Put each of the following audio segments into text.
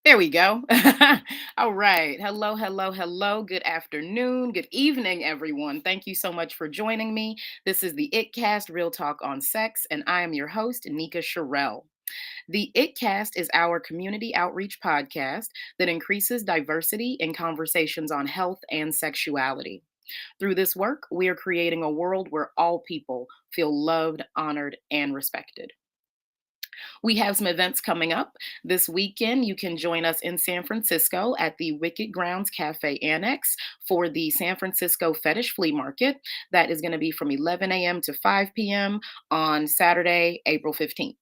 There we go. All right. Hello, hello, hello. Good afternoon. Good evening, everyone. Thank you so much for joining me. This is the ItCast Real Talk on Sex, and I am your host, Nika Sherelle. The ItCast is our community outreach podcast that increases diversity in conversations on health and sexuality. Through this work, we are creating a world where all people feel loved, honored, and respected. We have some events coming up this weekend. You can join us in San Francisco at the Wicked Grounds Cafe Annex for the San Francisco Fetish Flea Market. That is going to be from 11 a.m. to 5 p.m. on Saturday, April 15th.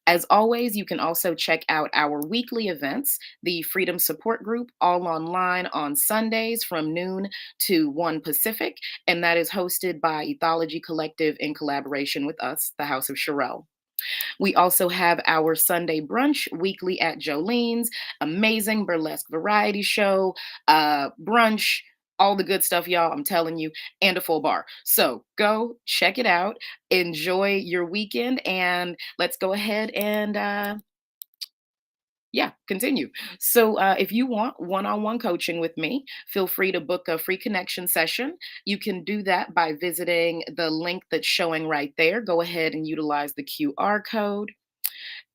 As always, you can also check out our weekly events, the Freedom Support Group, all online on Sundays from noon to 1 Pacific, and that is hosted by Ethology Collective in collaboration with us, the House of Sherelle. We also have our Sunday brunch weekly at Jolene's, amazing burlesque variety show, brunch, all the good stuff, y'all. I'm telling you, and a full bar. So go check it out. Enjoy your weekend, and let's go ahead and yeah, continue. So, if you want one on one coaching with me, feel free to book a free connection session. You can do that by visiting the link that's showing right there. Go ahead and utilize the QR code.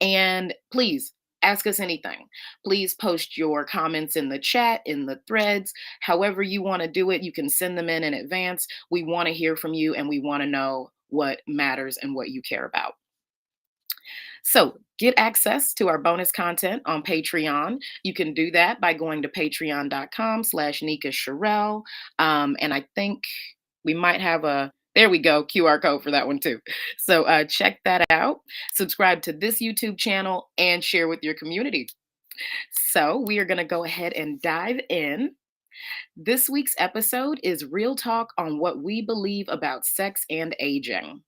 And please ask us anything. Please post your comments in the chat, in the threads, however you want to do it. You can send them in advance. We want to hear from you and we want to know what matters and what you care about. So, get access to our bonus content on Patreon. You can do that by going to patreon.com/Nika Sherelle. And I think we might have there we go, QR code for that one too. So, check that out. Subscribe to this YouTube channel and share with your community. So, we are going to go ahead and dive in. This week's episode is Real Talk on what we believe about sex and aging.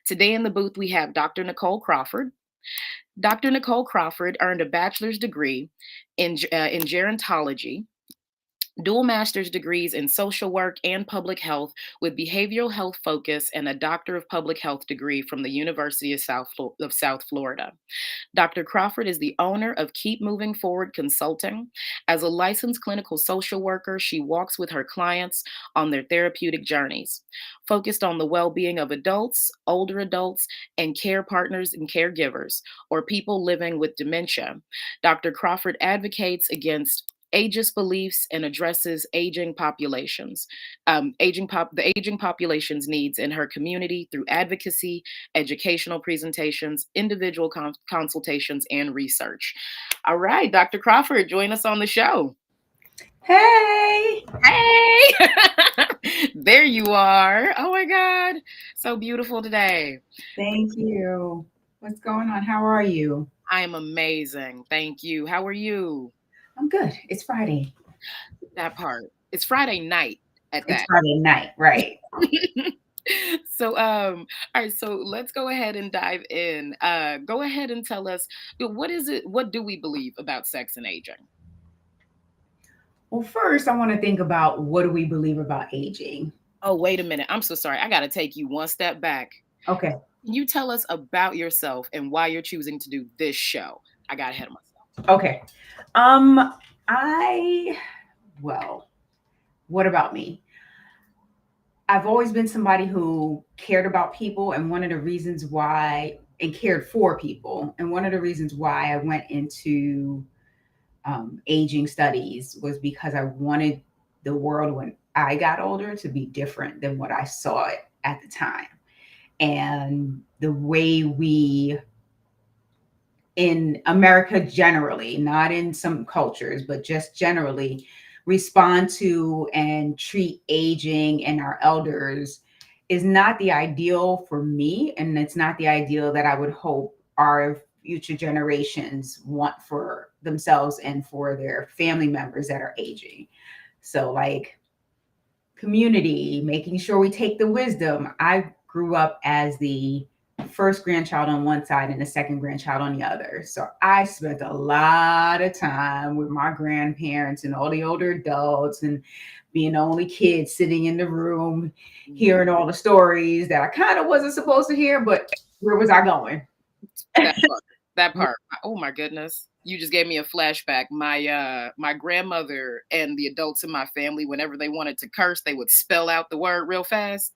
Today in the booth, we have Dr. Nicole Crawford. Dr. Nicole Crawford earned a bachelor's degree in gerontology, dual master's degrees in social work and public health with behavioral health focus, and a doctor of public health degree from the University of South Florida. Dr. Crawford is the owner of Keep Moving Forward Consulting. As a licensed clinical social worker, she walks with her clients on their therapeutic journeys, focused on the well being of adults, older adults, and care partners and caregivers, or people living with dementia. Dr. Crawford advocates against ageist beliefs and addresses the aging population's needs in her community through advocacy, educational presentations, individual consultations, and research. All right, Dr. Crawford, join us on the show. Hey! Hey! There you are. Oh my God. So beautiful today. Thank you. What's going on? How are you? I am amazing. Thank you. How are you? I'm good. It's Friday. That part. It's Friday night at It's that. Friday night, right? So all right, so let's go ahead and dive in. Go ahead and tell us, what do we believe about sex and aging? Well, first, I want to think about what do we believe about aging? Oh, wait a minute. I'm so sorry. I got to take you one step back. Okay. Can you tell us about yourself and why you're choosing to do this show? I got ahead of myself. Okay. Um, I, well, what about me? I've always been somebody who cared about people, and one of the reasons why, and cared for people, and one of the reasons why I went into aging studies was because I wanted the world when I got older to be different than what I saw it at the time. And the way we in America generally, not in some cultures, but just generally respond to and treat aging and our elders is not the ideal for me. And it's not the ideal that I would hope our future generations want for themselves and for their family members that are aging. So, like, community, making sure we take the wisdom. I grew up as the first grandchild on one side and the second grandchild on the other. So I spent a lot of time with my grandparents and all the older adults and being the only kid sitting in the room, hearing all the stories that I kind of wasn't supposed to hear, but where was I going? That part. That part. Oh my goodness. You just gave me a flashback. My grandmother and the adults in my family, whenever they wanted to curse, they would spell out the word real fast.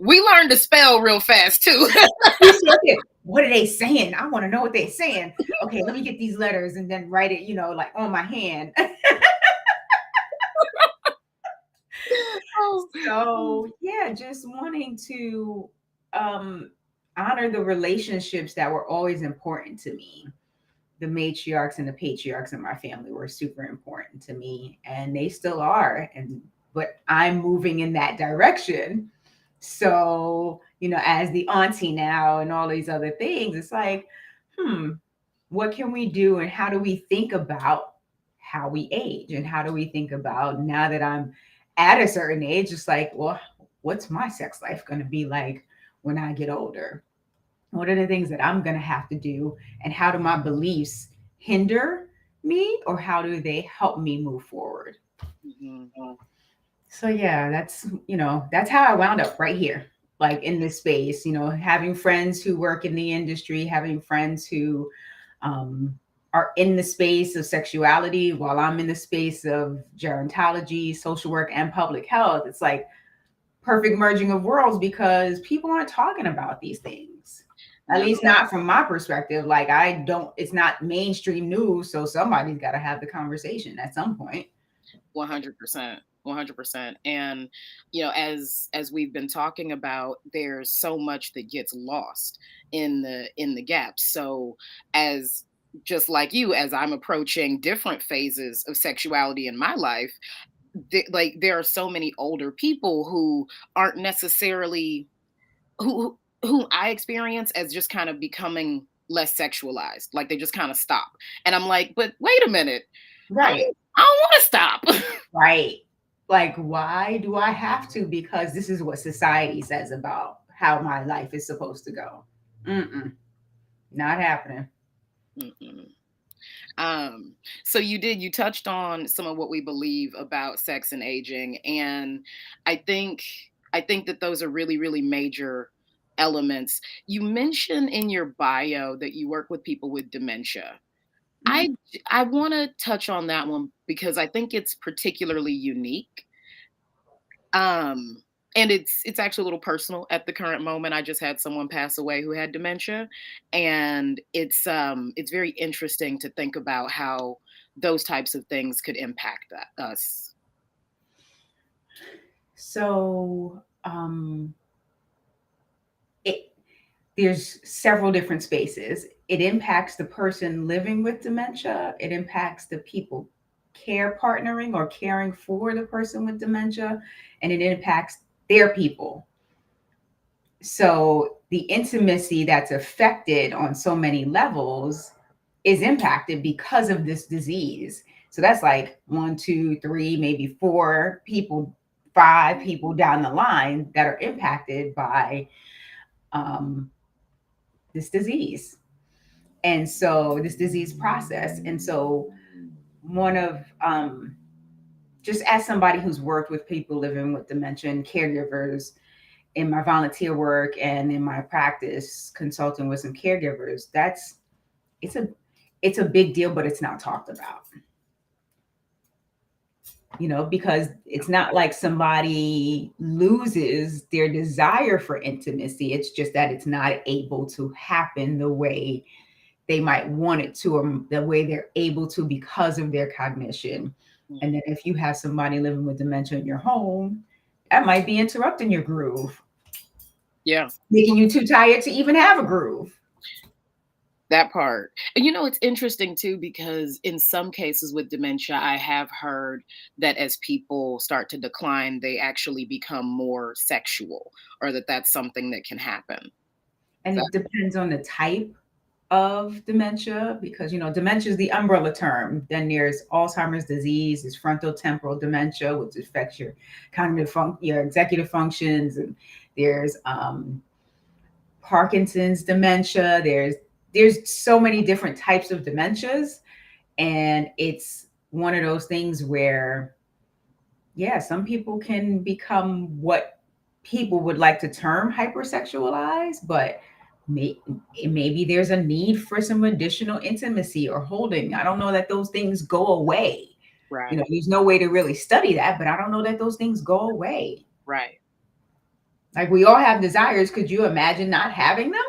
We learned to spell real fast too. You said it. What are they saying? I want to know what they're saying. Okay, let me get these letters and then write it, like on my hand. Oh. So yeah, just wanting to honor the relationships that were always important to me. The matriarchs and the patriarchs in my family were super important to me, and they still are. But I'm moving in that direction. So, as the auntie now and all these other things, it's like, what can we do, and how do we think about how we age, and how do we think about, now that I'm at a certain age, it's like, well, what's my sex life going to be like when I get older? What are the things that I'm going to have to do, and how do my beliefs hinder me, or how do they help me move forward? Mhm. So yeah, that's how I wound up right here, like in this space, having friends who work in the industry, having friends who are in the space of sexuality while I'm in the space of gerontology, social work, and public health. It's like perfect merging of worlds, because people aren't talking about these things. At No, least not from my perspective. Like, it's not mainstream news, so somebody's got to have the conversation at some point. 100%. 100%. And as we've been talking about, there's so much that gets lost in the gaps. So as just like you, as I'm approaching different phases of sexuality in my life, like there are so many older people who aren't necessarily who I experience as just kind of becoming less sexualized. Like they just kind of stop. And I'm like, but wait a minute. I Right. don't, I don't want to stop. Right. Like, why do I have to? Because this is what society says about how my life is supposed to go. Mm-mm, not happening. Mm-mm. So you touched on some of what we believe about sex and aging, and I think I think that those are really, really major elements. You mentioned in your bio that you work with people with dementia. Mhm. I want to touch on that one because I think it's particularly unique. Um, and it's actually a little personal at the current moment. I just had someone pass away who had dementia, and it's very interesting to think about how those types of things could impact us. So, it there's several different spaces. It impacts the person living with dementia. It impacts the people care partnering or caring for the person with dementia, and it impacts their people. So the intimacy that's affected on so many levels is impacted because of this disease. So that's like one, two, three, maybe four people, five people down the line that are impacted by um, this disease. And so this disease process. And so one of just as somebody who's worked with people living with dementia and caregivers in my volunteer work and in my practice consulting with some caregivers, it's a it's a big deal, but it's not talked about. Because it's not like somebody loses their desire for intimacy. It's just that it's not able to happen the way they might want it to, or the way they're able to because of their cognition. Mm. And then if you have somebody living with dementia in your home, that might be interrupting your groove, Yeah, making you too tired to even have a groove. that part. And it's interesting too because in some cases with dementia, I have heard that as people start to decline, they actually become more sexual, or that's something that can happen. And it depends on the type of dementia, because dementia is the umbrella term. Then there's Alzheimer's disease, there's frontotemporal dementia, which affects your your executive functions, and there's Parkinson's dementia. There's so many different types of dementias, and it's one of those things where, yeah, some people can become what people would like to term hypersexualized, but may, maybe there's a need for some additional intimacy or holding. I don't know that those things go away. You know, Right. there's no way to really study that, but I don't know that those things go away. Right. Like we all have desires. Could you imagine not having them?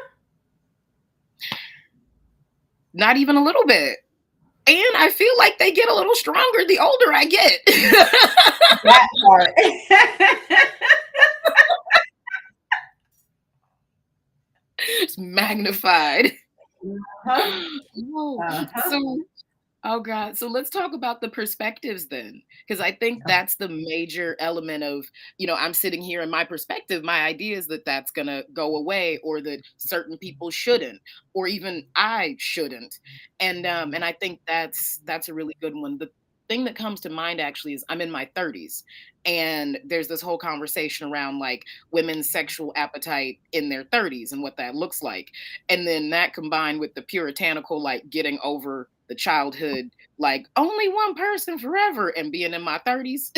Not even a little bit. And I feel like they get a little stronger the older I get. That part. It's magnified. Uh-huh. Oh, Uh-huh. so oh god, so let's talk about the perspectives then, because I think Oh, that's the major element of, I'm sitting here in my perspective, my idea is that that's going to go away, or that certain people shouldn't, or even I shouldn't. And I think that's a really good one. The thing that comes to mind actually is I'm in my 30s, and there's this whole conversation around like women's sexual appetite in their 30s and what that looks like. And then that combined with the puritanical, like getting over the childhood, like only one person forever, and being in my 30s.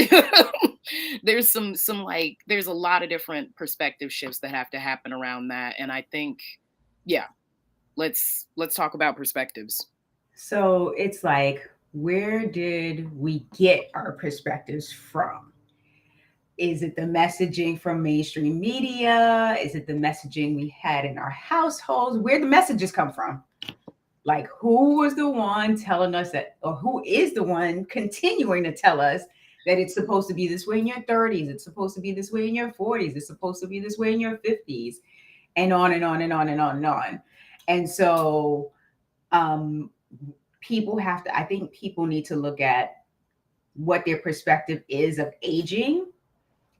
There's some like there's a lot of different perspective shifts that have to happen around that. And I think, yeah, let's talk about perspectives. so it's like, where did we get our perspectives from? Is it the messaging from mainstream media? Is it the messaging we had in our households? Where the messages come from? Like, who was the one telling us that, or who is the one continuing to tell us that it's supposed to be this way in your 30s? It's supposed to be this way in your 40s. It's supposed to be this way in your 50s, and on and on and on and on and on. And so, um, people have to, I think people need to look at what their perspective is of aging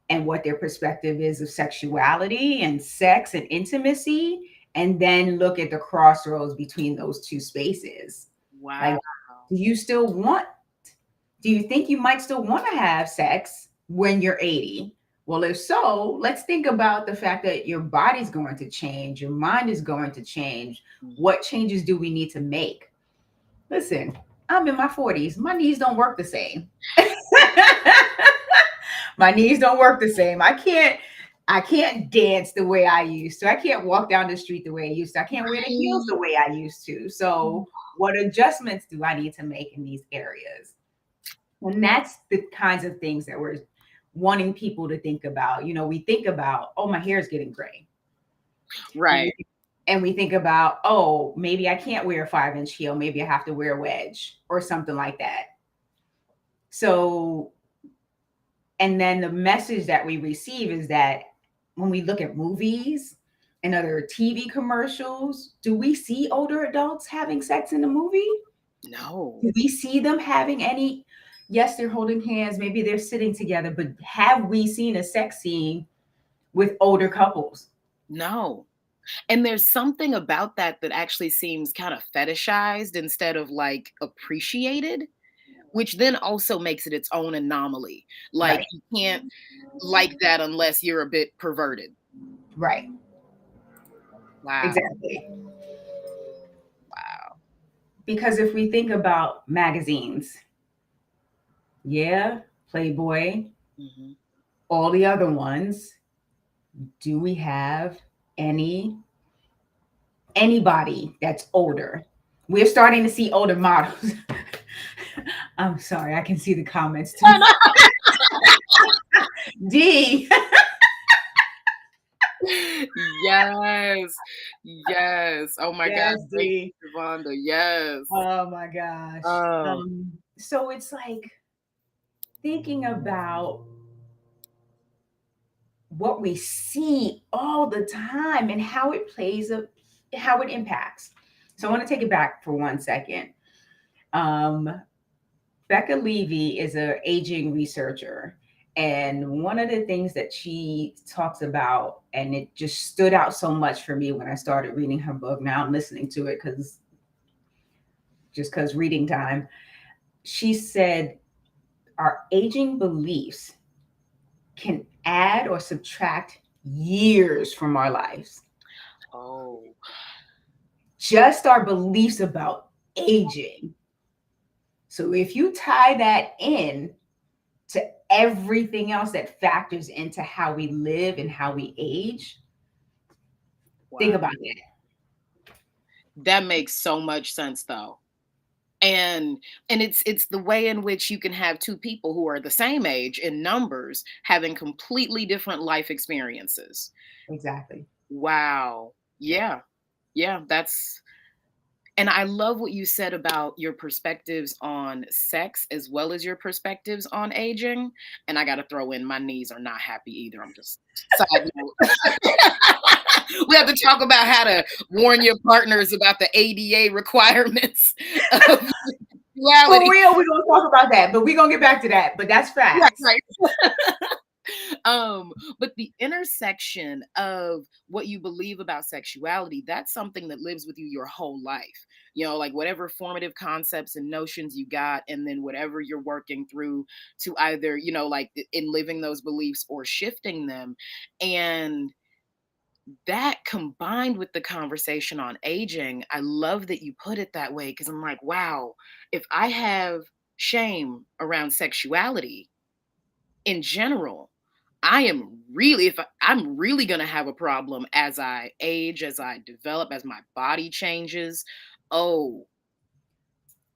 and what their perspective is of sexuality and sex and intimacy, and then look at the crossroads between those two spaces. Wow. Like, do you still want, do you think you might still want to have sex when you're 80? Well, if so, let's think about the fact that your body's going to change, your mind is going to change. Mhm. What changes do we need to make? Listen, I'm in my 40s. My knees don't work the same. My knees don't work the same. I can't dance the way I used to. I can't walk down the street the way I used to. I can't wear the heels the Right. way I used to. So, what adjustments do I need to make in these areas? And that's the kinds of things that we're wanting people to think about. You know, we think about, oh, my hair is getting gray. And Right. we, and we think about, oh, maybe I can't wear a 5-inch heel. Maybe I have to wear a wedge or something like that. So, and then the message that we receive is that when we look at movies and other TV commercials, do we see older adults having sex in the movie? No. Do we see them having any? Yes, they're holding hands, maybe they're sitting together, but have we seen a sex scene with older couples? No. And there's something about that that actually seems kind of fetishized instead of like appreciated, which then also makes it its own anomaly. Like Right, you can't like that unless you're a bit perverted. right, Wow. exactly. Wow. Because if we think about magazines, yeah, Playboy, Mhm. all the other ones, do we have any anybody that's older? We're starting to see older models. I'm sorry, I can see the comments too. D. Yes. Yes. Oh my God. Yes, Thank D. you, Javonda. Yes. Oh my gosh. Oh, So it's like thinking about what we see all the time and how it plays a how it impacts. So I want to take it back for 1 second. Um, Becca Levy is an aging researcher. And one of the things that she talks about, and it just stood out so much for me when I started reading her book. Now I'm listening to it because reading time. She said our aging beliefs can add or subtract years from our lives. oh, Just our beliefs about aging. So if you tie that in to everything else that factors into how we live and how we age, think wow. about that. That makes so much sense though. And it's the way in which you can have two people who are the same age in numbers having completely different life experiences. Exactly. Wow. Yeah. Yeah, that's and I love what you said about your perspectives on sex as well as your perspectives on aging. And I got to throw in my knees are not happy either. I'm just side note. We have to talk about how to warn your partners about the ADA requirements of For sexuality. real, we're gonna talk about that, but we're gonna get back to that. But that's Right, facts. right. But the intersection of what you believe about sexuality, that's something that lives with you your whole life. You know, like whatever formative concepts and notions you got, and then whatever you're working through to either, you know, like in living those beliefs or shifting them. And that combined with the conversation on aging, I love that you put it that way because I'm like, wow, if I have shame around sexuality in general, I am really if I'm really going to have a problem as I age, as I develop, as my body changes. Oh,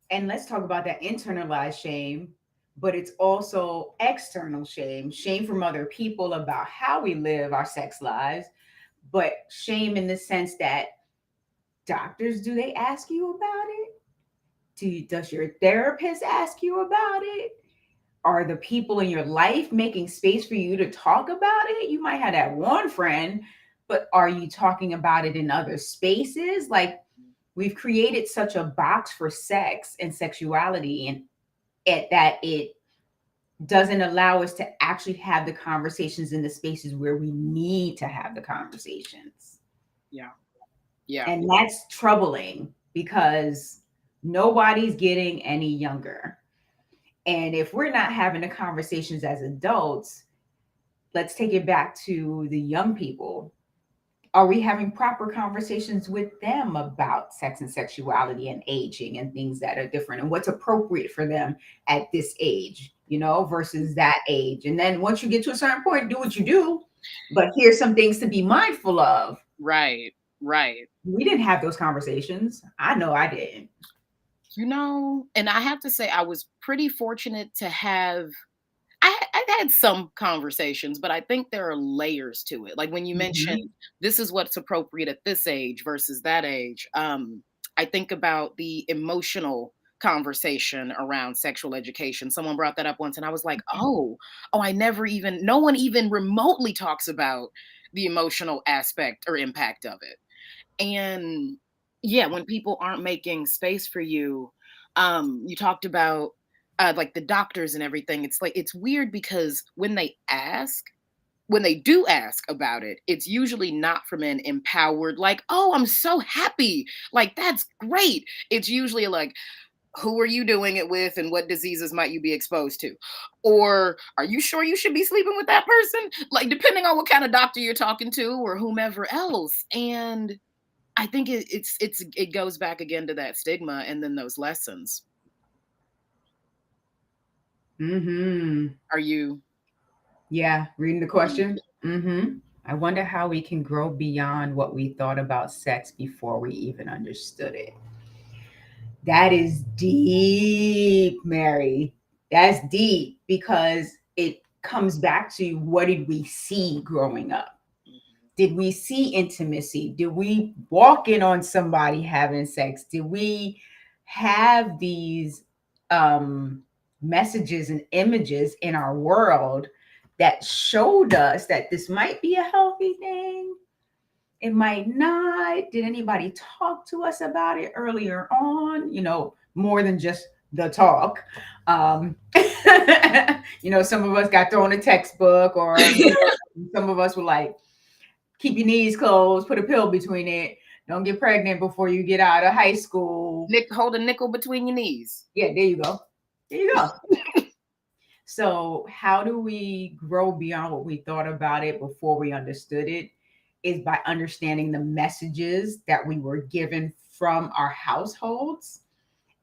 And let's talk about that internalized shame, but it's also external shame, shame from other people about how we live our sex lives, but shame in the sense that doctors, do they ask you about it? Does your therapist ask you about it? Are the people in your life making space for you to talk about it? You might have that one friend, but are you talking about it in other spaces? Like, we've created such a box for sex and sexuality, and that it doesn't allow us to actually have the conversations in the spaces where we need to have the conversations. yeah. Yeah. And that's troubling because nobody's getting any younger. And if we're not having the conversations as adults, let's take it back to the young people. Are we having proper conversations with them about sex and sexuality and aging and things that are different and what's appropriate for them at this age, versus that age? And then once you get to a certain point, do what you do. But here's some things to be mindful of. Right. Right. We didn't have those conversations. I know I didn't. You know, and I have to say I was pretty fortunate to have I've had some conversations, but I think there are layers to it. Like when you mentioned Mhm. this is what's appropriate at this age versus that age. I think about the emotional conversation around sexual education. Someone brought that up once, and I was like, oh, no one even remotely talks about the emotional aspect or impact of it. And yeah, when people aren't making space for you, you talked about like the doctors and everything. It's like it's weird because when they do ask about it, it's usually not from an empowered, like, oh, I'm so happy. Like, that's great. It's usually like, who are you doing it with and what diseases might you be exposed to? Or are you sure you should be sleeping with that person? Like, depending on what kind of doctor you're talking to or whomever else. And I think it goes back again to that stigma and then those lessons. Mhm. Are you Yeah, reading the question. I wonder how we can grow beyond what we thought about sex before we even understood it. That is deep, Mary. That's deep because it comes back to, what did we see growing up? Did we see intimacy? Did we walk in on somebody having sex? Did we have these um, messages and images in our world that showed us that this might be a healthy thing? It might not. Did anybody talk to us about it earlier on? More than just the talk. Um, some of us got thrown a textbook, or some of us were like, keep your knees closed, put a pill between it. Don't get pregnant before you get out of high school. hold a nickel between your knees? Yeah, there you go. There you go. So, how do we grow beyond what we thought about it before we understood it? Is by understanding the messages that we were given from our households,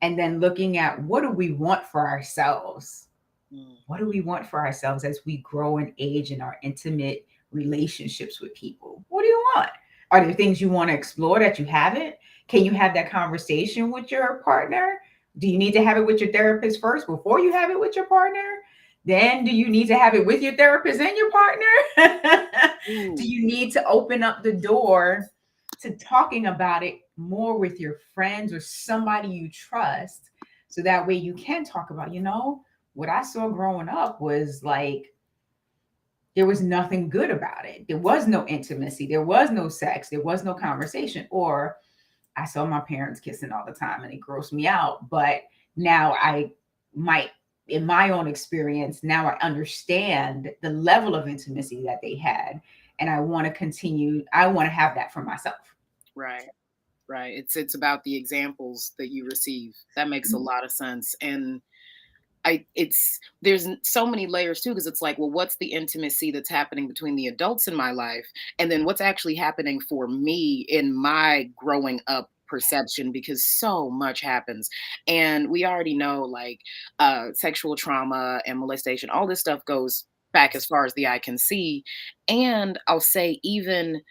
and then looking at, what do we want for ourselves? Mm. What do we want for ourselves as we grow and age in our intimate relationships with people? What do you want? Are there things you want to explore that you haven't? Can you have that conversation with your partner? Do you need to have it with your therapist first before you have it with your partner? Then do you need to have it with your therapist and your partner? Do Ooh, you need to open up the door to talking about it more with your friends or somebody you trust? So that way you can talk about, what I saw growing up was like there was nothing good about it. There was no intimacy, there was no sex, there was no conversation. Or I saw my parents kissing all the time and it grossed me out. But now I might, in my own experience, now I understand the level of intimacy that they had. And I want to continue, I want to have that for myself. right. Right. It's about the examples that you receive. That makes a lot of sense. And there's so many layers too, because it's like, well, what's the intimacy that's happening between the adults in my life? And then what's actually happening for me in my growing up perception, because so much happens. And we already know, like, sexual trauma and molestation, all this stuff goes back as far as the eye can see. And I'll say even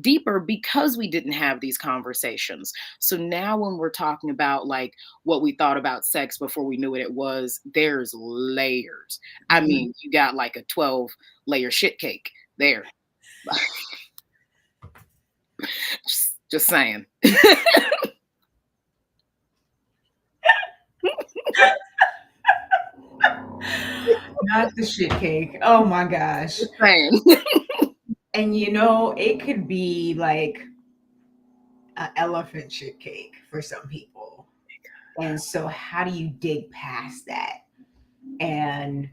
deeper because we didn't have these conversations. So now when we're talking about like what we thought about sex before we knew what it was, there's layers. I Mhm. mean, you got like a 12-layer shit cake there. Just saying. Not the shit cake. Oh my gosh. Just saying. And it could be like an elephant shit cake for some people. And so, how do you dig past that? And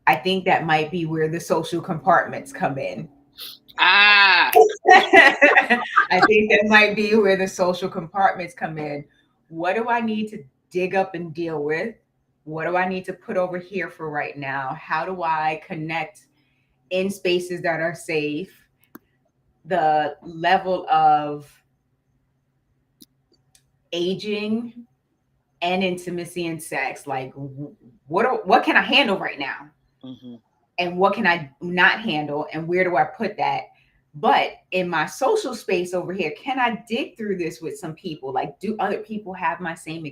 I think that might be where the social compartments come in. Ah, I think that might be where the social compartments come in. What do I need to dig up and deal with? What do I need to put over here for right now? How do I connect in spaces that are safe? The level of aging and intimacy and sex, like what can I handle right now? mhm. And what can I not handle, and where do I put that? But in my social space over here, can I dig through this with some people? Like, do other people have my same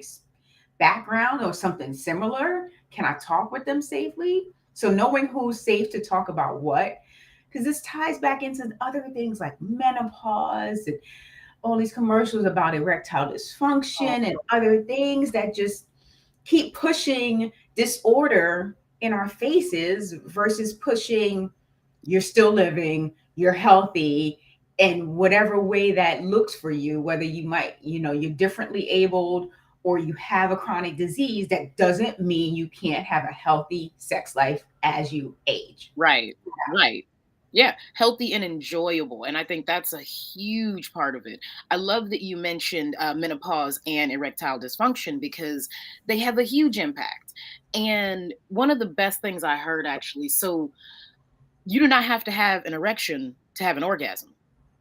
background or something similar? Can I talk with them safely? So knowing who's safe to talk about what, because this ties back into other things like menopause and all these commercials about erectile Oh, dysfunction and other things that just keep pushing disorder in our faces versus pushing you're still living, you're healthy, in whatever way that looks for you, whether you might, you're differently abled or you have a chronic disease, that doesn't mean you can't have a healthy sex life as you age. right, right. Yeah, healthy and enjoyable. And I think that's a huge part of it. I love that you mentioned menopause and erectile dysfunction because they have a huge impact. And one of the best things I heard actually, so you do not have to have an erection to have an orgasm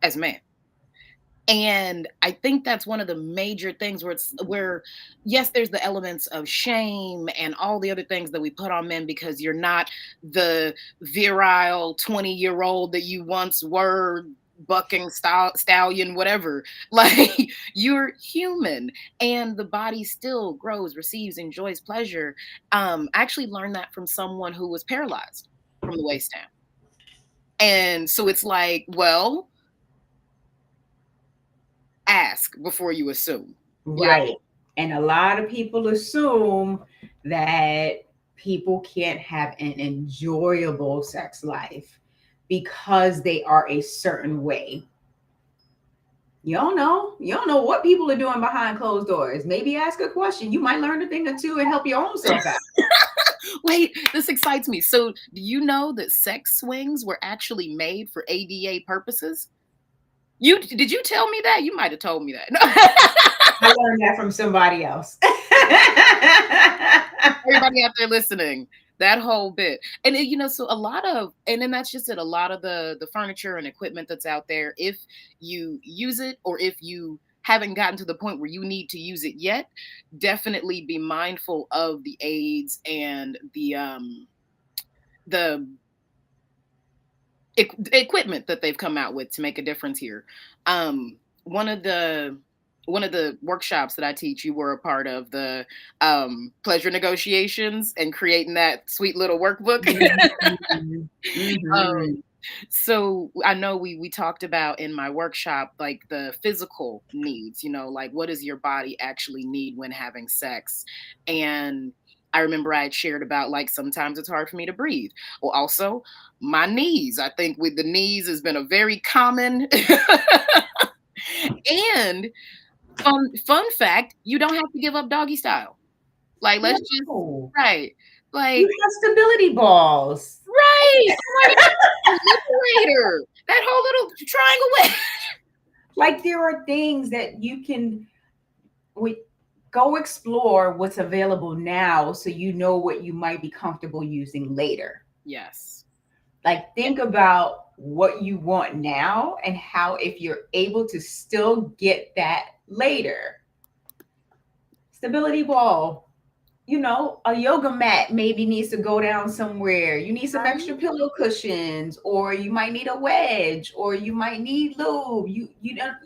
as a man. And I think that's one of the major things where yes, there's the elements of shame and all the other things that we put on men because you're not the virile 20-year-old that you once were, bucking stallion, whatever. Like, you're human and the body still grows, receives, enjoys pleasure. I actually learned that from someone who was paralyzed from the waist down. And so it's like, well, ask before you assume. Yeah. Right. And a lot of people assume that people can't have an enjoyable sex life because they are a certain way. You don't know. You don't know what people are doing behind closed doors. Maybe ask a question. You might learn a thing or two and help your own self out. Wait, this excites me. So, do you know that sex swings were actually made for ADA purposes? Did you tell me that? You might have told me that. No. I learned that from somebody else. Everybody out there listening, that whole bit. And so a lot of, and then that's just it. A lot of the furniture and equipment that's out there, if you use it or if you haven't gotten to the point where you need to use it yet, definitely be mindful of the aids and the equipment that they've come out with to make a difference here. One of the one of the workshops that I teach, you were a part of the pleasure negotiations and creating that sweet little workbook. Mhm. Mhm. um, so I know we talked about in my workshop like the physical needs, like what does your body actually need when having sex? And I remember I had shared about like sometimes it's hard for me to breathe. Well, also my knees. I think with the knees has been a very common and fun fact, you don't have to give up doggy style. Like let's just No. right. You Like have stability balls. right. Oh my god, liberator. That whole little triangle way. Like there are things that you can we go explore what's available now so you know what you might be comfortable using later. Yes. Like think about what you want now and how if you're able to still get that later. Stability ball. A yoga mat maybe needs to go down somewhere. You need some Right? extra pillow cushions, or you might need a wedge, or you might need lube. You don't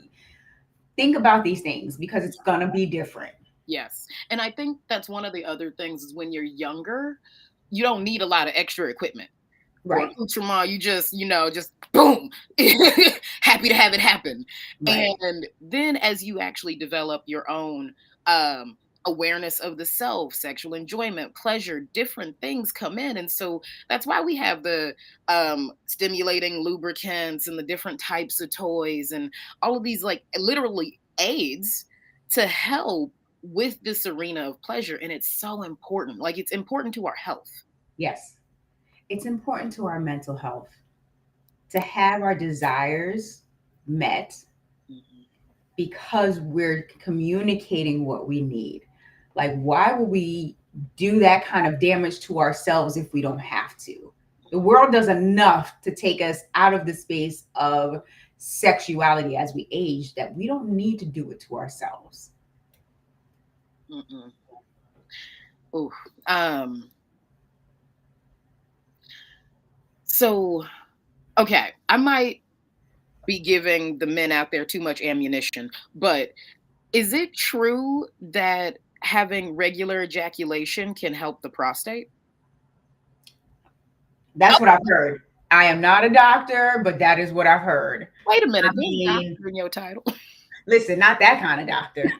think about these things because it's gonna be different. Yes. And I think that's one of the other things is when you're younger, you don't need a lot of extra equipment or Right, accoutrement. You just boom, happy to have it happen. right. And then as you actually develop your own um, awareness of the self, sexual enjoyment, pleasure, different things come in. And so that's why we have the stimulating lubricants and the different types of toys and all of these, like literally aids to help with this arena of pleasure. And it's so important. Like it's important to our health. Yes. It's important to our mental health to have our desires met Mhm. because we're communicating what we need. Like, why would we do that kind of damage to ourselves if we don't have to? The world does enough to take us out of the space of sexuality as we age that we don't need to do it to ourselves. Mm-mm. Ooh. Um, so okay, I might be giving the men out there too much ammunition, but is it true that having regular ejaculation can help the prostate? That's what Oh, I've heard. I am not a doctor, but that is what I've heard. wait a I minute, there's mean, doctor in your title. listen, not that kind of doctor.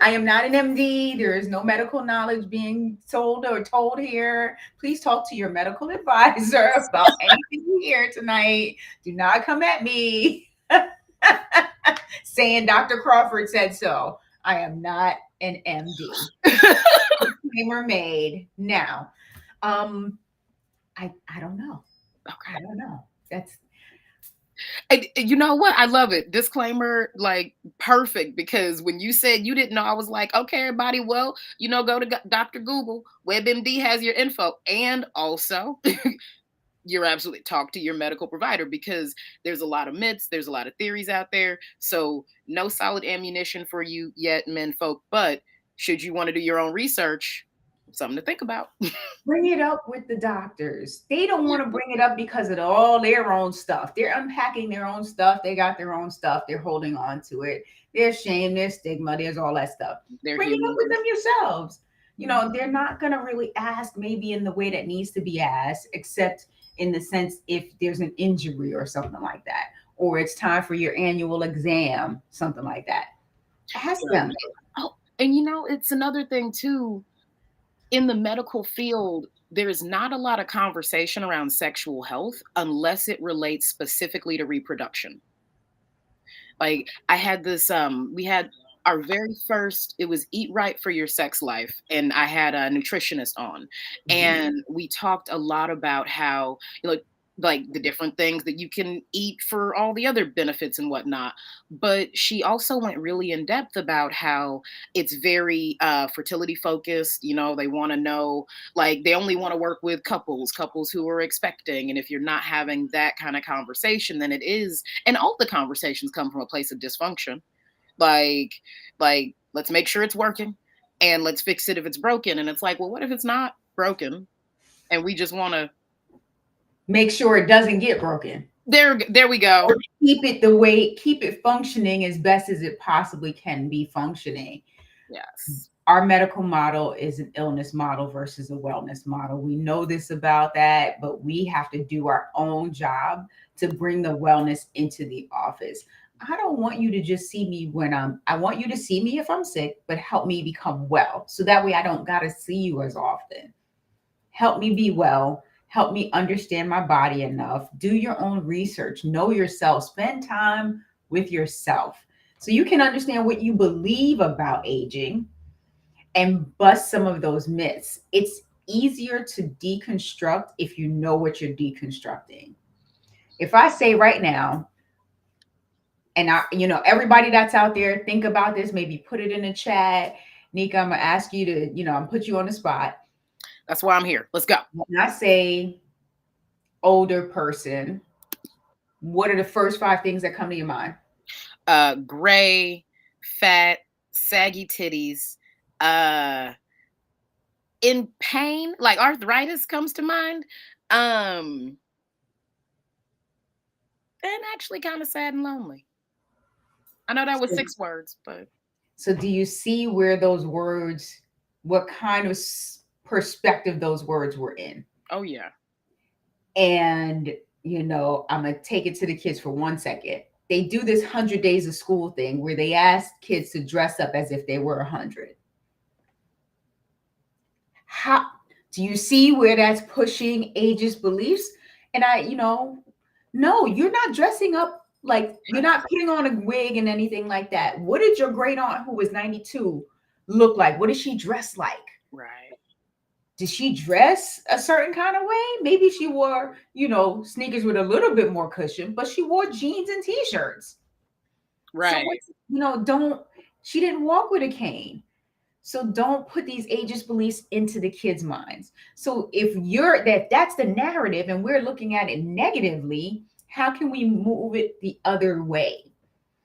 I am not an MD. There is no medical knowledge being sold or told here. Please talk to your medical advisor about anything you hear tonight. Do not come at me saying Dr. Crawford said so. I am not an MD. Disclaimer made. Now, um, I don't know. I Okay. don't know. That's And you know what? I love it. Disclaimer, like perfect, because when you said you didn't know, I was like, okay, everybody, well, go to Dr. Google. WebMD has your info. And also, you're absolutely talk to your medical provider because there's a lot of myths, there's a lot of theories out there. So, no solid ammunition for you yet, men folk. But should you want to do your own research, something to think about. bring it up with the doctors. They don't want to bring it up because of all their own stuff. They're unpacking their own stuff. They got their own stuff. They're holding on to it. There's shame, there's stigma, there's all that stuff. They're Bring it up human. with them yourselves. Mhm. They're not going to really ask maybe in the way that needs to be asked, except in the sense if there's an injury or something like that, or it's time for your annual exam, something like that. Ask Right. them. Oh, and it's another thing too. In the medical field, there's not a lot of conversation around sexual health unless it relates specifically to reproduction. Like I had this we had our very first, it was Eat Right for Your Sex Life, and I had a nutritionist on, Mhm. and we talked a lot about how, like the different things that you can eat for all the other benefits and whatnot. But she also went really in depth about how it's very fertility focused. They want to know, like they only want to work with couples who are expecting, and if you're not having that kind of conversation, then it is, and all the conversations come from a place of dysfunction. like let's make sure it's working and let's fix it if it's broken. And it's like, well, what if it's not broken and we just want to Make sure it doesn't get broken. There we go. Or keep it the way, keep it functioning as best as it possibly can be functioning. Yes. Our medical model is an illness model versus a wellness model. We know this about that, but we have to do our own job to bring the wellness into the office. I don't want you to just see me when I want you to see me if I'm sick, but help me become well. So that way I don't got to see you as often. Help me be well. Help me understand my body enough. Do your own research. Know yourself. Spend time with yourself so you can understand what you believe about aging and bust some of those myths. It's easier to deconstruct if you know what you're deconstructing. If I say right now, and everybody that's out there, think about this, maybe put it in the chat. Nika, I'm gonna ask you to, I'm put you on the spot. That's why I'm here. Let's go. When I say older person, what are the first 5 things that come to your mind? Gray, fat, saggy titties, in pain, like arthritis comes to mind. And actually kind of sad and lonely. I know that was So, 6 words, but so do you see where those words, what kind of perspective those words were in? oh yeah. And, I'm going to take it to the kids for 1 second. They do this 100 days of school thing where they ask kids to dress up as if they were 100. How do you see where that's pushing ageist beliefs? And no, you're not dressing up like, you're not putting on a wig and anything like that. What did your great aunt who was 92 look like? What did she dress like? Right. Did she dress a certain kind of way? Maybe she wore, sneakers with a little bit more cushion, but she wore jeans and t-shirts. Right. So she didn't walk with a cane. So don't put these ageist beliefs into the kids' minds. So if that's the narrative and we're looking at it negatively, how can we move it the other way?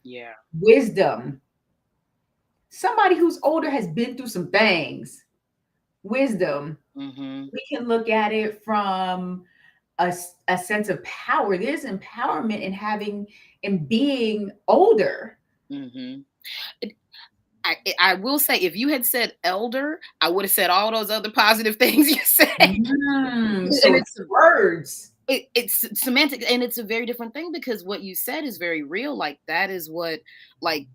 Yeah. Wisdom. Somebody who's older has been through some things. Wisdom. Mm-hmm. We can look at it from a sense of power. There's empowerment in having and being older. Mm-hmm. I will say, if you had said elder, I would have said all those other positive things you said. So it's words. It's semantic, and it's a very different thing because what you said is very real. Like that is what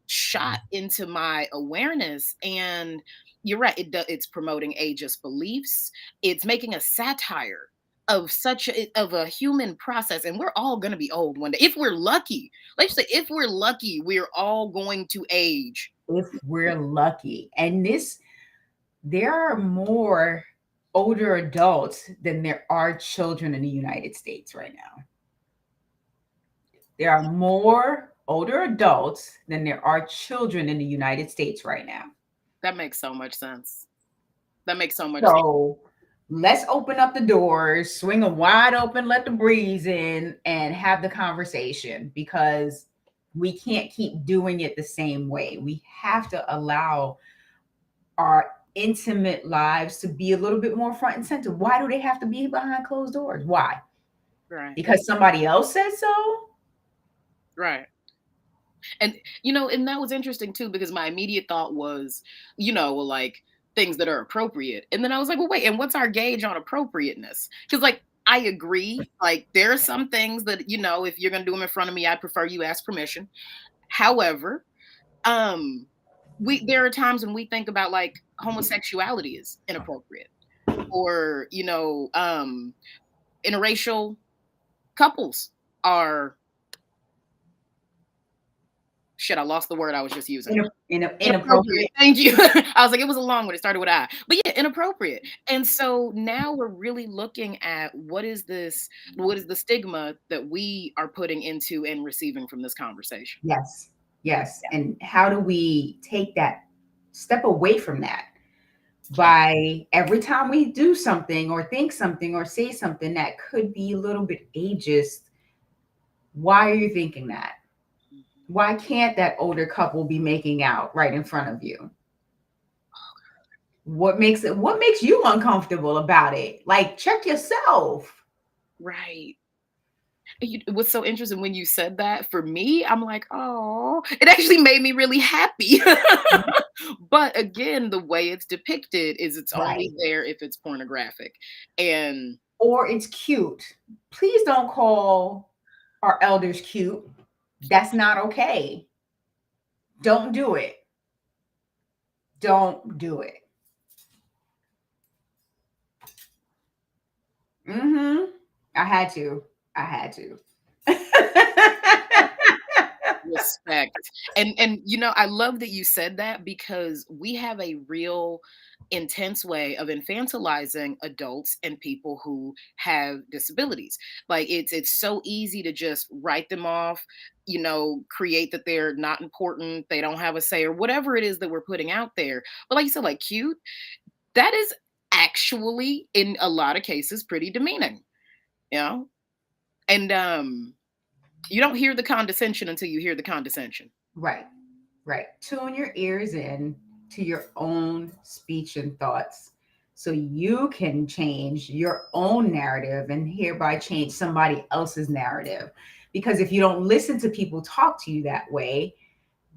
shot into my awareness. And you're right, it's promoting ageist beliefs. It's making a satire of of a human process, and we're all going to be old one day if we're lucky. Let's say if we're lucky, we're all going to age if we're lucky. And there are more older adults than there are children in the United States right now. There are more older adults than there are children in the United States right now. That makes so much sense. That makes so much sense. Let's open up the doors, swing them wide open, let the breeze in, and have the conversation, because we can't keep doing it the same way. We have to allow our intimate lives to be a little bit more front and center. Why do they have to be behind closed doors? Why? Right. Because somebody else said so? Right. And and that was interesting too, because my immediate thought was, like things that are appropriate. And then I was like, well, wait, and what's our gauge on appropriateness? Because I agree, there are some things that, if you're gonna do them in front of me, I prefer you ask permission. However, there are times when we think about homosexuality is inappropriate, or interracial couples are shit, I lost the word I was just using. Inappropriate. Thank you. I was like, it was a long one. It started with I. But yeah, inappropriate. And so now we're really looking at what is the stigma that we are putting into and receiving from this conversation. Yes. Yes. Yeah. And how do we take that step away from that? By every time we do something or think something or say something that could be a little bit ageist, why are you thinking that? Why can't that older couple be making out right in front of you? What makes you uncomfortable about it? Check yourself. Right. What's so interesting when you said that, for me, I'm like, "Oh," it actually made me really happy. But again, the way it's depicted is it's only Right. there if it's pornographic, and Or it's cute. Please don't call our elders cute. That's not okay. Don't do it. Don't do it. Mm-hmm. I had to. I had to. respect. And I love that you said that because we have a real intense way of infantilizing adults and people who have disabilities. Like it's so easy to just write them off, create that they're not important, they don't have a say or whatever it is that we're putting out there. But like you said, like cute, that is actually in a lot of cases pretty demeaning, you know? And you don't hear the condescension until you hear the condescension. Right. Right. Tune your ears in to your own speech and thoughts so you can change your own narrative and hereby change somebody else's narrative. Because if you don't listen to people talk to you that way,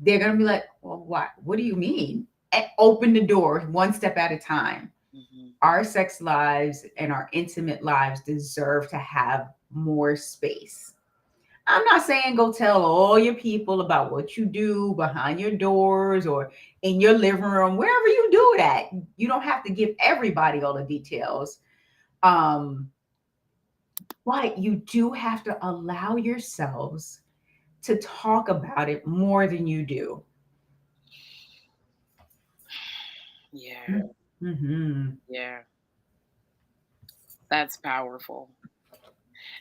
they're going to be like, well, what? What do you mean? And open the door one step at a time. Mhm. Our sex lives and our intimate lives deserve to have more space. I'm not saying go tell all your people about what you do behind your doors or in your living room, wherever you do it at. You don't have to give everybody all the details. Um, but you do have to allow yourselves to talk about it more than you do. Yeah, Mhm. yeah, that's powerful.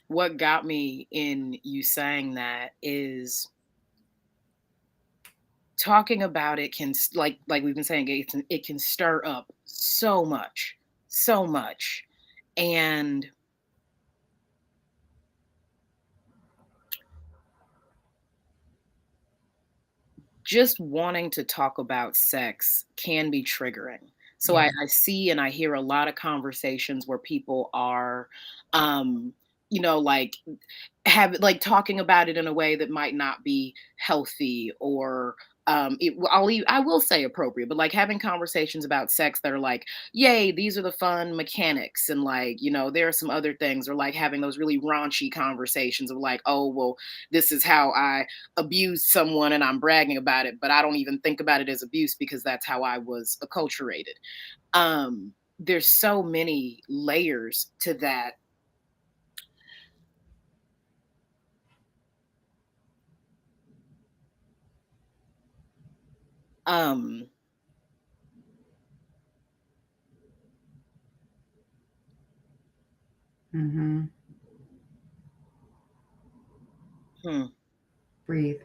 What got me in you saying that is talking about it like we've been saying, it can stir up so much, and just wanting to talk about sex can be triggering. So Yeah. I see and I hear a lot of conversations where people are, um, like have like talking about it in a way that might not be healthy or I will say appropriate, but like having conversations about sex that are like, yay, these are the fun mechanics, and like there are some other things, or like having those really raunchy conversations of like, oh well, this is how I abused someone and I'm bragging about it, but I don't even think about it as abuse because that's how I was acculturated. There's so many layers to that. Um, Mhm. hmm. Breathe.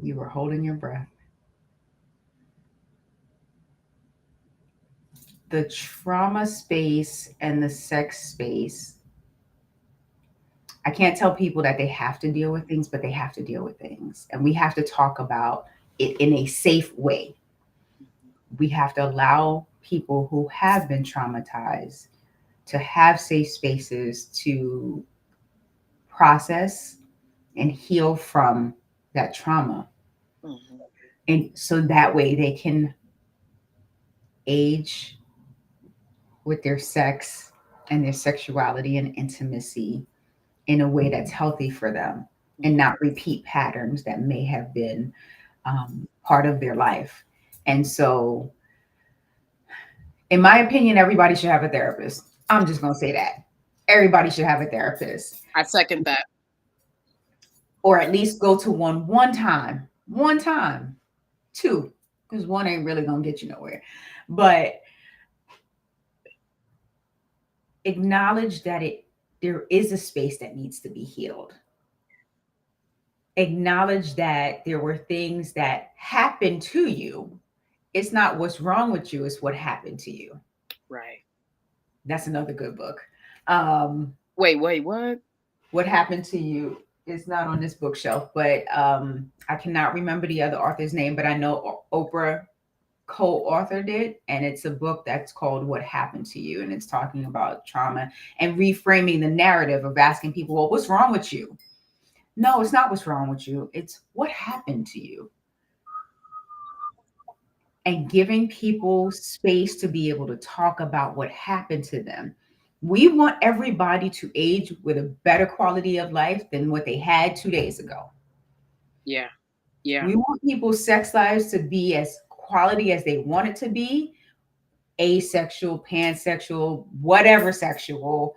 You were holding your breath. The trauma space and the sex space, I can't tell people that they have to deal with things, but they have to deal with things. And we have to talk about it in a safe way. We have to allow people who have been traumatized to have safe spaces to process and heal from that trauma. Mhm. And so that way they can age with their sex and their sexuality and intimacy in a way that's healthy for them and Mhm. not repeat patterns that may have been part of their life. And so, in my opinion, everybody should have a therapist. I'm just going to say that. Everybody should have a therapist, I second that. or at least go to one time, two, because one ain't really going to get you nowhere. But acknowledge that there is a space that needs to be healed. Acknowledge that there were things that happened to you. It's not what's wrong with you, it's what happened to you. Right. That's another good book. Um, Wait, what? what happened to you is not on this bookshelf, but I cannot remember the other author's name, but I know Oprah. co-authored it, and it's a book that's called What Happened to You, and it's talking about trauma and reframing the narrative of asking people, well, what's wrong with you? No, it's not what's wrong with you. It's what happened to you. And giving people space to be able to talk about what happened to them. We want everybody to age with a better quality of life than what they had 2 days ago. Yeah. Yeah. We want people's sex lives to be as quality as they want it to be, asexual, pansexual, whatever sexual.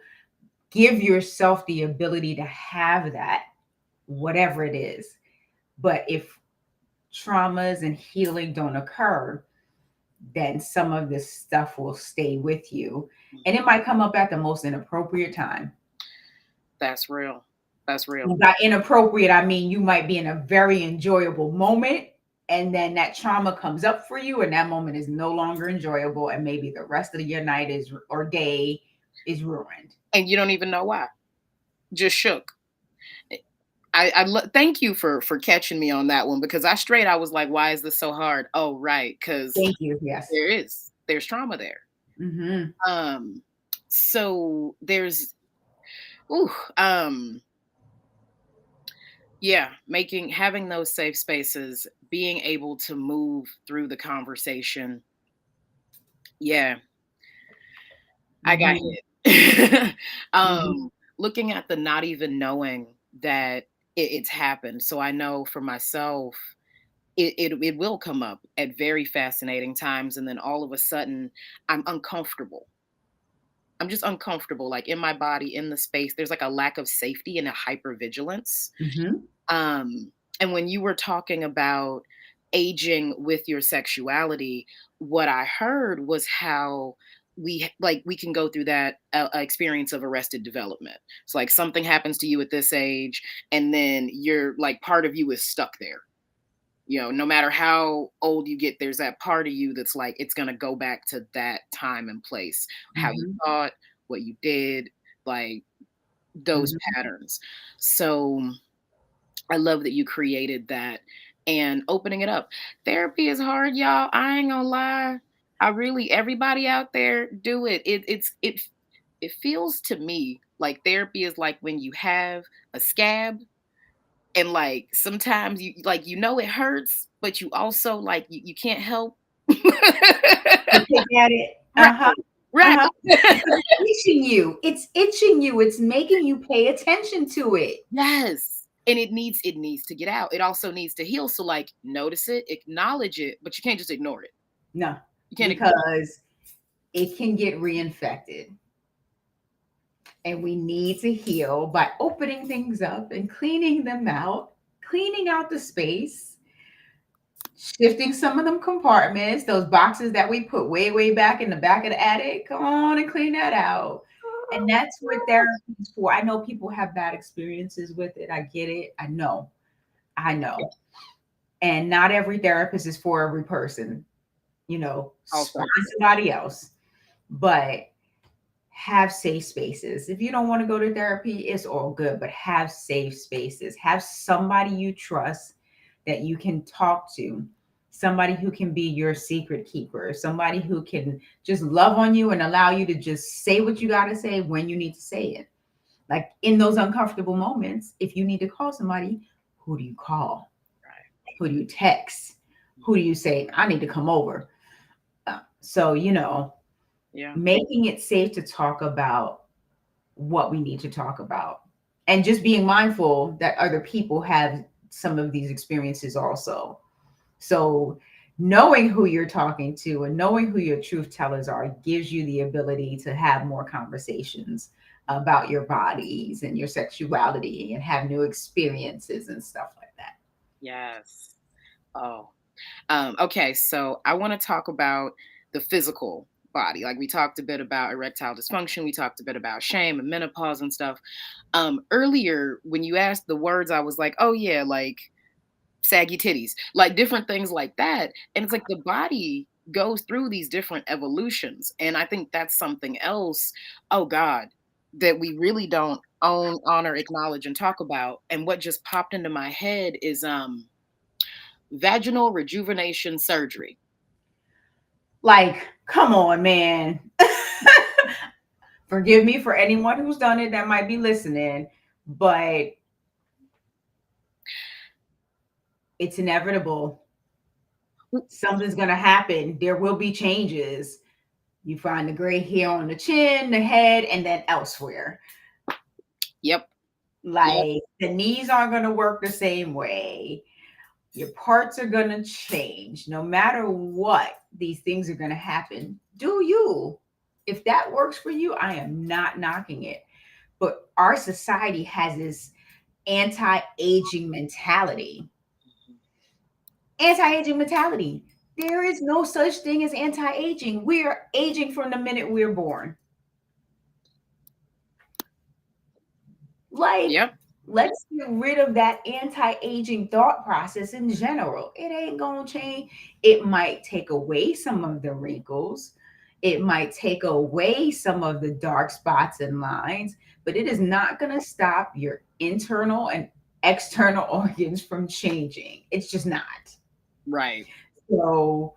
Give yourself the ability to have that, whatever it is. But if traumas and healing don't occur, then some of this stuff will stay with you. And it might come up at the most inappropriate time. That's real. That's real. By inappropriate, I mean you might be in a very enjoyable moment, and then that trauma comes up for you, and that moment is no longer enjoyable, and maybe the rest of your night is or day is ruined. And you don't even know why. Just shook. Thank you for catching me on that one, because I was like, why is this so hard? Oh, right, because Thank you. Yes. there's trauma there. Hmm. So there's, ooh, yeah, having those safe spaces, being able to move through the conversation. Yeah, I got Hmm. hit. Hmm. Looking at the not even knowing that it's happened. So I know for myself, it will come up at very fascinating times, and then all of a sudden, I'm uncomfortable. I'm just uncomfortable, like in my body, in the space. There's like a lack of safety and a hypervigilance. Hmm. Um, and when you were talking about aging with your sexuality, what I heard was how we can go through that experience of arrested development. It's like something happens to you at this age, and then you're like part of you is stuck there. No matter how old you get, there's that part of you that's like it's gonna go back to that time and place, how you Hmm. thought, what you did, like those Hmm. patterns. So I love that you created that and opening it up. Therapy is hard, y'all. I ain't gonna lie. Everybody out there do it. It feels to me like therapy is like when you have a scab, and like sometimes it hurts, but you also like you can't help. To pick at it. Right, Uh-huh. right. Uh-huh. It's itching you. It's itching you. It's making you pay attention to it. Yes. And it needs to get out. It also needs to heal. So like notice it, acknowledge it, but you can't just ignore it. No, You can't ignore it. because it can get reinfected. And we need to heal by opening things up and cleaning them out, cleaning out the space, shifting some of them compartments, those boxes that we put way, way back in the back of the attic. Come on and clean that out. And that's what therapy is for. I know people have bad experiences with it. I get it. I know. I know. And not every therapist is for every person. Also, Find somebody else. But have safe spaces. If you don't want to go to therapy, it's all good, but have safe spaces. Have somebody you trust that you can talk to, somebody who can be your secret keeper, somebody who can just love on you and allow you to just say what you got to say when you need to say it. Like in those uncomfortable moments, if you need to call somebody, who do you call? right. Who do you text? Who do you say, I need to come over? So, Yeah. making it safe to talk about what we need to talk about and just being mindful that other people have some of these experiences also. So knowing who you're talking to and knowing who your truth tellers are gives you the ability to have more conversations about your bodies and your sexuality and have new experiences and stuff like that. Yes. Oh. Okay, so I want to talk about the physical body. Like we talked a bit about erectile dysfunction, we talked a bit about shame and menopause and stuff. Earlier, when you asked the words, I was like, oh yeah, like saggy titties, like different things like that. And it's like the body goes through these different evolutions. And I think that's something else, oh God, that we really don't own, honor, acknowledge, and talk about. And what just popped into my head is vaginal rejuvenation surgery. Like, come on, man. Forgive me for anyone who's done it that might be listening, but it's inevitable. Something's going to happen. There will be changes. You find the gray hair on the chin, the head, and then elsewhere. Yep. Like the knees aren't going to work the same way. Your parts are going to change. No matter what, these things are going to happen. Do you? If that works for you, I am not knocking it. But our society has this anti-aging mentality. Anti-aging mentality. There is no such thing as anti-aging. We are aging from the minute we're born. Like, Yep. let's get rid of that anti-aging thought process in general. It ain't gonna change. It might take away some of the wrinkles. It might take away some of the dark spots and lines, but it is not gonna stop your internal and external organs from changing. It's just not. Right. So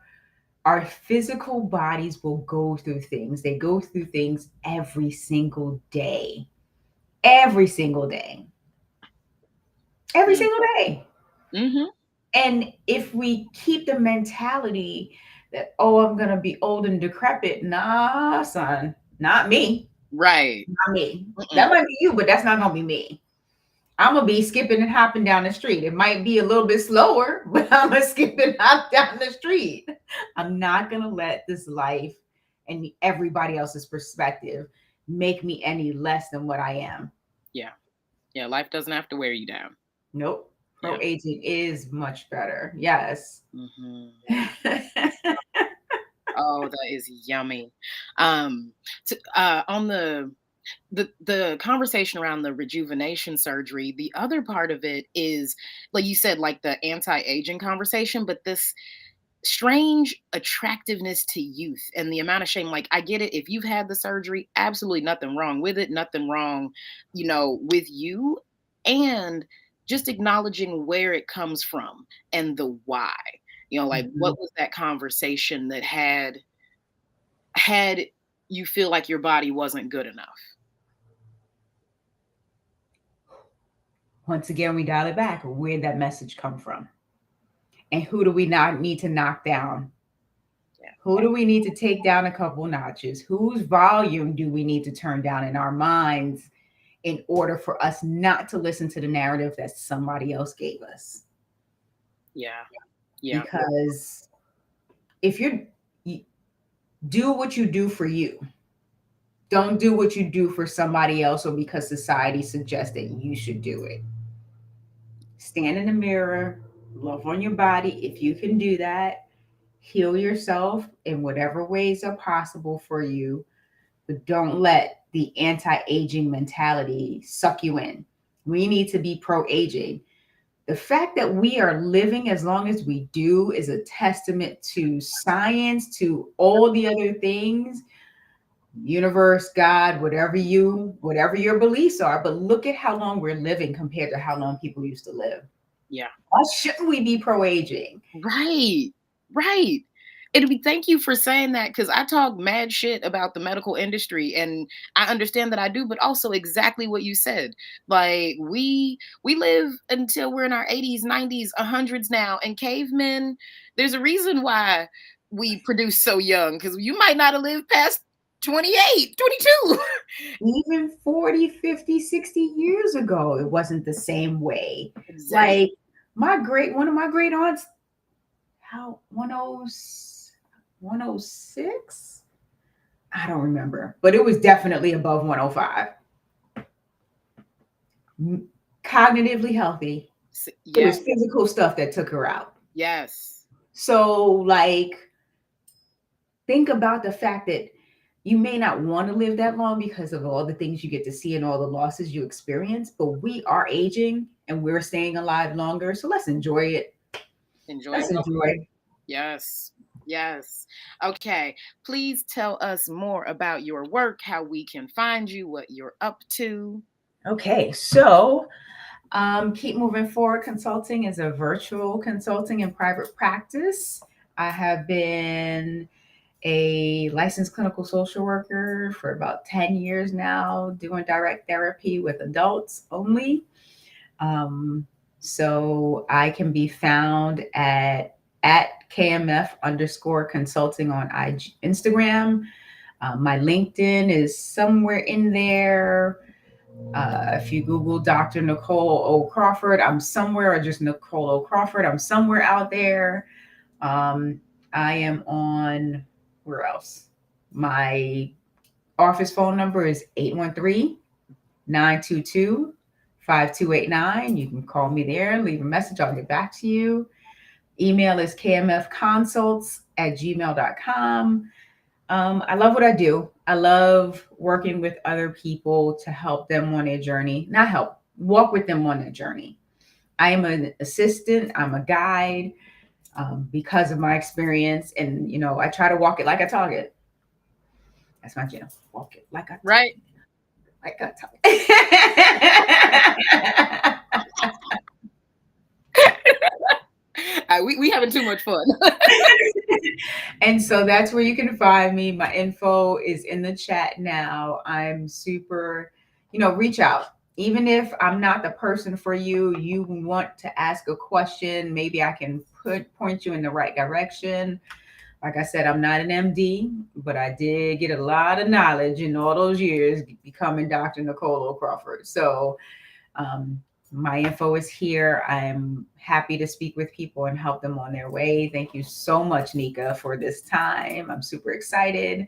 our physical bodies will go through things. They go through things every single day. Every single day. Every single day. Mm-hmm. And if we keep the mentality that, oh, I'm going to be old and decrepit, nah, son, not me. Right. Not me. Mm-mm. That might be you, but that's not going to be me. I'm going to be skipping and hopping down the street. It might be a little bit slower, but I'm going to skip and hop down the street. I'm not going to let this life and everybody else's perspective make me any less than what I am. Yeah. Yeah. Life doesn't have to wear you down. Nope. Yeah. Pro-aging is much better. Yes. Mm-hmm. Oh, that is yummy. On the conversation around the rejuvenation surgery, the other part of it is, like you said, like the anti-aging conversation, but this strange attractiveness to youth and the amount of shame. Like, I get it. If you've had the surgery, absolutely nothing wrong with it, nothing wrong, with you. And just acknowledging where it comes from and the why. Like, Mhm. what was that conversation that had you feel like your body wasn't good enough? Once again, we dial it back. Where'd that message come from? And who do we not need to knock down? Yeah. Who do we need to take down a couple notches? Whose volume do we need to turn down in our minds in order for us not to listen to the narrative that somebody else gave us? Yeah. Yeah. Because if you do what you do for you, don't do what you do for somebody else or because society suggests that you should do it. Stand in the mirror, love on your body. If you can do that, heal yourself in whatever ways are possible for you, but don't let the anti-aging mentality suck you in. We need to be pro-aging. The fact that we are living as long as we do is a testament to science, to all the other things, universe, God, whatever your beliefs are. But look at how long we're living compared to how long people used to live. Yeah. Why shouldn't we be pro-aging? Right. Right. Thank you for saying that, because I talk mad shit about the medical industry, and I understand that I do, but also exactly what you said. Like, we live until we're in our 80s, 90s, hundreds now, and cavemen, there's a reason why we produce so young, because you might not have lived past 28, 22. Even 40, 50, 60 years ago, it wasn't the same way. Exactly. Like one of my great aunts, how 106? I don't remember, but it was definitely above 105. Cognitively healthy. It was Yes. physical stuff that took her out. Yes. So, like, think about the fact that you may not want to live that long because of all the things you get to see and all the losses you experience, but we are aging and we're staying alive longer. So let's enjoy it. Let's enjoy. Yes. Yes. Okay. Please tell us more about your work, how we can find you, what you're up to. Okay, so Keep Moving Forward Consulting is a virtual consulting and private practice. I have been a licensed clinical social worker for about 10 years now, doing direct therapy with adults only. Um, so I can be found at KMF underscore consulting on Instagram. My LinkedIn is somewhere in there. If you Google Dr. Nicole O. Crawford, I'm somewhere, or just Nicole O. Crawford, I'm somewhere out there. Um, I am on, where else? My office phone number is 813-922-5289. You can call me there, leave a message, I'll get back to you. Email is kmfconsults@gmail.com. I love what I do. I love working with other people to help them on their journey, not help, walk with them on their journey. I am an assistant, I'm a guide, because of my experience. And, I try to walk it like I talk it. That's my jam. Walk it like I talk Right. it. Like I talk it. We having too much fun. And so that's where you can find me. My info is in the chat now. I'm super, reach out. Even if I'm not the person for you, you want to ask a question, maybe I can point you in the right direction. Like I said, I'm not an MD, but I did get a lot of knowledge in all those years becoming Dr. Nicole O. Crawford. So my info is here. I'm happy to speak with people and help them on their way. Thank you so much, Nika, for this time. I'm super excited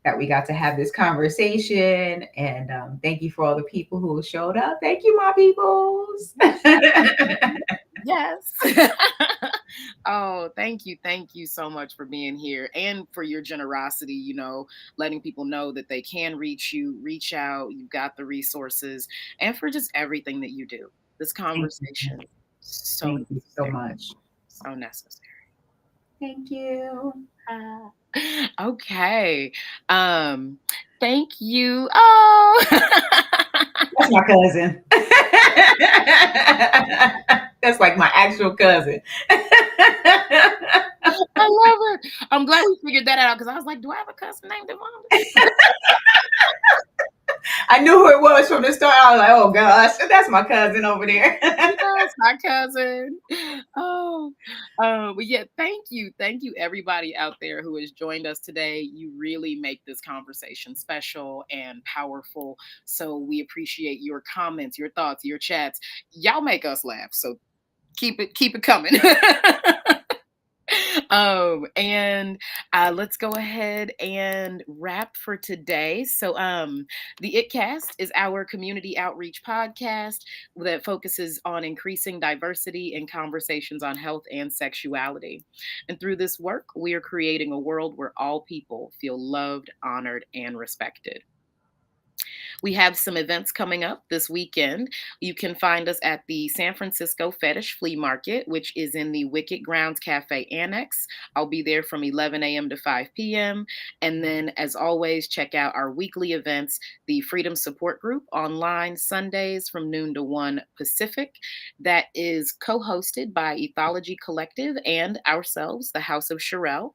that we got to have this conversation. And thank you for all the people who showed up. Thank you, my peoples. Yes. Oh, thank you. Thank you so much for being here and for your generosity, letting people know that they can reach you, reach out, you've got the resources, and for just everything that you do. This Thank you. conversation, so Thank you so necessary. much. So necessary. Thank you. Okay. Thank you. Oh. That's my cousin. That's like my actual cousin. I love it. I'm glad we figured that out because I was like, do I have a cousin named Devonda? I knew who it was from the start. I was like, oh gosh, that's my cousin over there. Yes, my cousin. Oh, but yeah, thank you, everybody out there who has joined us today. You really make this conversation special and powerful. So we appreciate your comments, your thoughts, your chats. Y'all make us laugh. So keep it coming. And let's go ahead and wrap for today. So, the ItCast is our community outreach podcast that focuses on increasing diversity in conversations on health and sexuality. And through this work, we are creating a world where all people feel loved, honored, and respected. We have some events coming up this weekend. You can find us at the San Francisco Fetish Flea Market, which is in the Wicked Grounds Cafe Annex. I'll be there from 11 a.m. to 5 p.m. And then, as always, check out our weekly events, the Freedom Support Group online Sundays from noon to 1 Pacific. That is co hosted by Ethology Collective and ourselves, the House of Sherelle.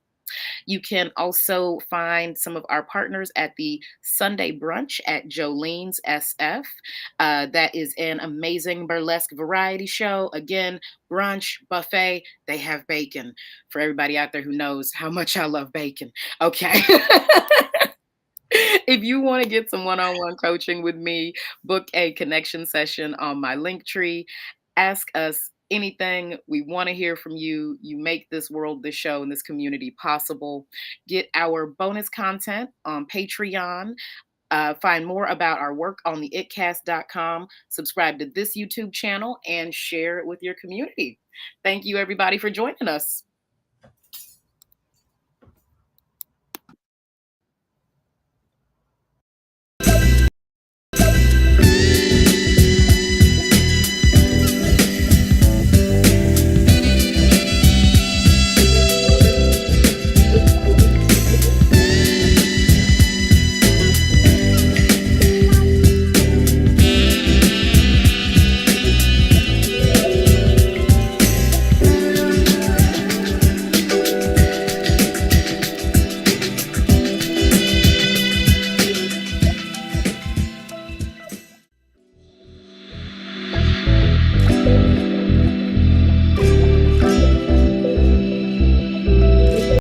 You can also find some of our partners at the Sunday Brunch at Jolene's SF. That is an amazing burlesque variety show. Again, brunch, buffet, they have bacon for everybody out there who knows how much I love bacon. Okay. If you want to get some one-on-one coaching with me, book a connection session on my link tree. Ask us anything. We want to hear from you. You make this world, this show, and this community possible. Get our bonus content on Patreon. Find more about our work on the itcast.com. Subscribe to this YouTube channel and share it with your community. Thank you, everybody, for joining us.